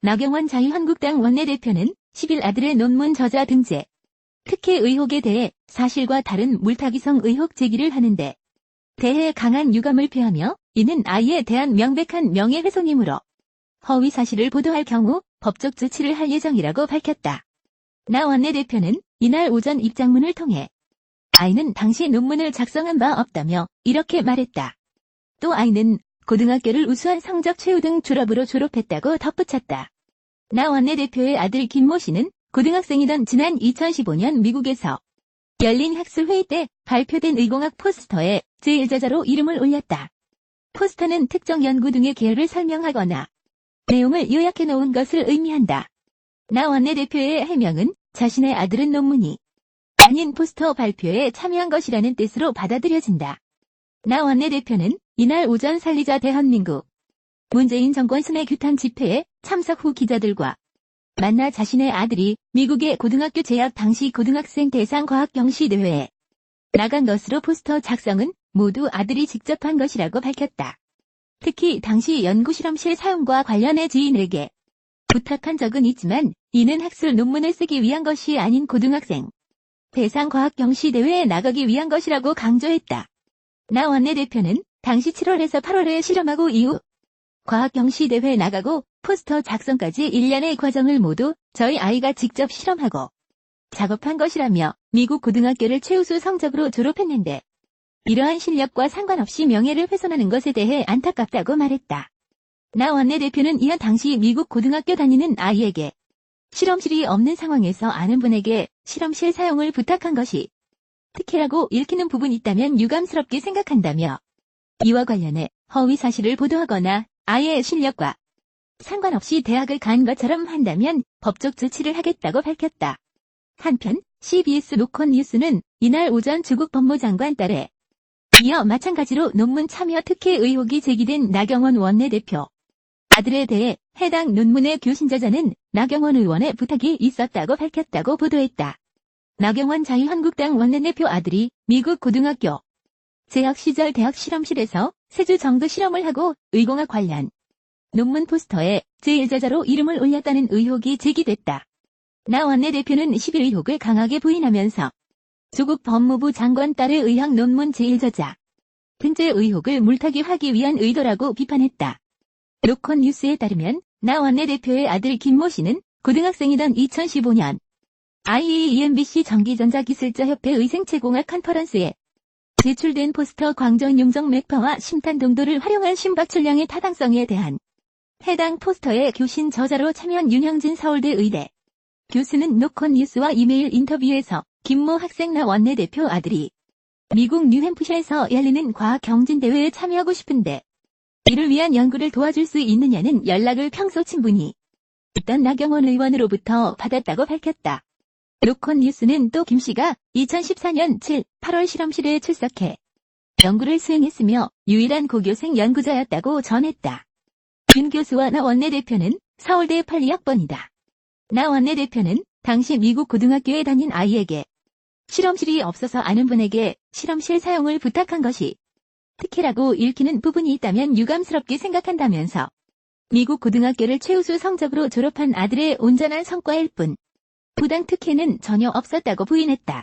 나경원 자유한국당 원내대표는 10일 아들의 논문 저자 등재, 특혜 의혹에 대해 사실과 다른 물타기성 의혹 제기를 하는데 대해 강한 유감을 표하며 이는 아이에 대한 명백한 명예훼손이므로 허위 사실을 보도할 경우 법적 조치를 할 예정이라고 밝혔다. 나 원내대표는 이날 오전 입장문을 통해 아이는 당시 논문을 작성한 바 없다며 이렇게 말했다. 또 아이는 고등학교를 우수한 성적 최우등 졸업으로 졸업했다고 덧붙였다. 나 원내대표의 아들 김모 씨는 고등학생이던 지난 2015년 미국에서 열린 학술회의 때 발표된 의공학 포스터에 제1저자로 이름을 올렸다. 포스터는 특정 연구 등의 계열을 설명하거나 내용을 요약해 놓은 것을 의미한다. 나 원내대표의 해명은 자신의 아들은 논문이 아닌 포스터 발표에 참여한 것이라는 뜻으로 받아들여진다. 나 원내대표는 이날 오전 살리자 대한민국 문재인 정권 순회 규탄 집회에 참석 후 기자들과 만나 자신의 아들이 미국의 고등학교 재학 당시 고등학생 대상 과학 경시대회에 나간 것으로 포스터 작성은 모두 아들이 직접 한 것이라고 밝혔다. 특히 당시 연구실험실 사용과 관련해 지인에게 부탁한 적은 있지만 이는 학술 논문을 쓰기 위한 것이 아닌 고등학생 대상 과학 경시대회에 나가기 위한 것이라고 강조했다. 나 원내대표는 당시 7월에서 8월에 실험하고 이후 과학 경시대회에 나가고 포스터 작성까지 1년의 과정을 모두 저희 아이가 직접 실험하고 작업한 것이라며 미국 고등학교를 최우수 성적으로 졸업했는데 이러한 실력과 상관없이 명예를 훼손하는 것에 대해 안타깝다고 말했다. 나 원내대표는 이어 당시 미국 고등학교 다니는 아이에게 실험실이 없는 상황에서 아는 분에게 실험실 사용을 부탁한 것이 특혜라고 읽히는 부분이 있다면 유감스럽게 생각한다며 이와 관련해 허위 사실을 보도하거나 아이의 실력과 상관없이 대학을 간 것처럼 한다면 법적 조치를 하겠다고 밝혔다. 한편 CBS 로콘 뉴스는 이날 오전 조국 법무장관 딸에 이어 마찬가지로 논문 참여 특혜 의혹이 제기된 나경원 원내대표 아들에 대해 해당 논문의 교신 저자는 나경원 의원의 부탁이 있었다고 밝혔다고 보도했다. 나경원 자유한국당 원내대표 아들이 미국 고등학교 재학 시절 대학 실험실에서 3주 정도 실험을 하고 의공학 관련 논문 포스터에 제1저자로 이름을 올렸다는 의혹이 제기됐다. 나 원내대표는 10일 의혹을 강하게 부인하면서 조국 법무부 장관 딸의 의학 논문 제1저자 등재 의혹을 물타기하기 위한 의도라고 비판했다. 로콘 뉴스에 따르면 나 원내대표의 아들 김모 씨는 고등학생이던 2015년 IEEMBC 전기전자기술자협회 의생체공학 컨퍼런스에 제출된 포스터 광전 용적 맥파와 심탄 동도를 활용한 심박출량의 타당성에 대한 해당 포스터의 교신 저자로 참여한 윤형진 서울대 의대 교수는 로콘 뉴스와 이메일 인터뷰에서 김모 학생 나 원내대표 아들이 미국 뉴햄프셔에서 열리는 과학 경진대회에 참여하고 싶은데 이를 위한 연구를 도와줄 수 있느냐는 연락을 평소 친분이 있던 나경원 의원으로부터 받았다고 밝혔다. 로콘 뉴스는 또 김 씨가 2014년 7, 8월 실험실에 출석해 연구를 수행했으며 유일한 고교생 연구자였다고 전했다. 윤 교수와 나 원내대표는 서울대 82학번이다. 나 원내대표는 당시 미국 고등학교에 다닌 아이에게 실험실이 없어서 아는 분에게 실험실 사용을 부탁한 것이 특혜라고 읽히는 부분이 있다면 유감스럽게 생각한다면서 미국 고등학교를 최우수 성적으로 졸업한 아들의 온전한 성과일 뿐 부당 특혜는 전혀 없었다고 부인했다.